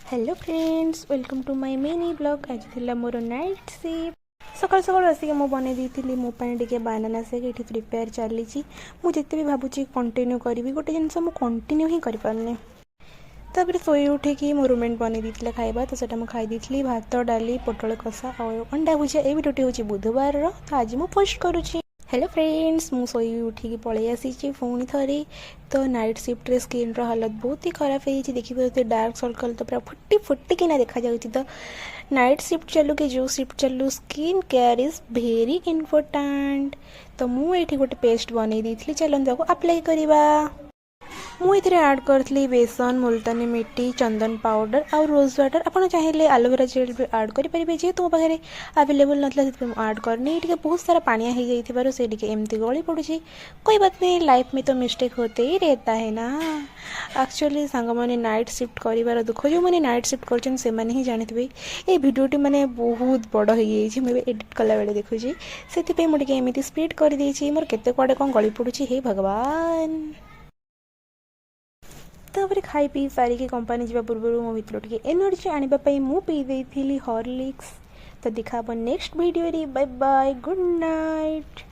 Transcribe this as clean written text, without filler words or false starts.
Hello friends, welcome to my mini blog. आज थी मोर night shift. सकाल सकाल आसिक मुझे बनई दी मोपाई बानाना शेक ये प्रिपेयर चली। मुझे भी भावुँ कंटिन्यू करी गोटे जिन कंटिन्यू ही करें। तापर शोई उठिकी मो रूममेट बनई दी खाଇବା तो सेटा मुझे खाई भात डाली पोटल कषा और अंडा भुजिया। ये भिडियोटी हूँ बुधवार तो आज मुझे पोस्ट करुँची। हेलो फ्रेंड्स, मु शोई उठिकी पलि आसी पुणी थरी। तो नाइट शिफ्ट रे स्किन रो हालत बहुत ही खराब है। देखिए डार्क सर्कल तो पूरा फुटी फुटिकिना देखा जाउची। तो नाइट शिफ्ट चलू कि जो शिफ्ट चलू skin care is very important. तो मुझे गोटे पेस्ट बनई दी, चलते अप्लाई करवा। मुझे ऐड करी बेसन, मुल्तानी मिट्टी, चंदन पाउडर और रोज वाटर। आपड़ चाहिए एलोवेरा जेल भी ऐड करेंगे। जेहतु मो पाखे आवेलेबल नाला ऐड करनी। बहुत सारा पानिया हो जाइए से एमती गली पड़ी। कोई बात नहीं, लाइफ में तो मिस्टेक होते ही रहता है ना। एक्चुअली सांग मैंने नाइट शिफ्ट कर दुख जो मैंने नाइट शिफ्ट कर ही जानते। ये भिडियोटी मैंने बहुत बड़ हो मुझे एडिट कला बेले देखुची से मुझे एमती स्पीड कर मोर केते कुआडे कौन गली पड़ुची। हे भगवान। तापर खाई पी सारिकी कंपानी जावा पूर्व मो भितर टिके एनर्जी आने मु पी देइथिली हॉर्लिक्स। तो देखा नेक्स्ट वीडियो रे। Bye bye, good night.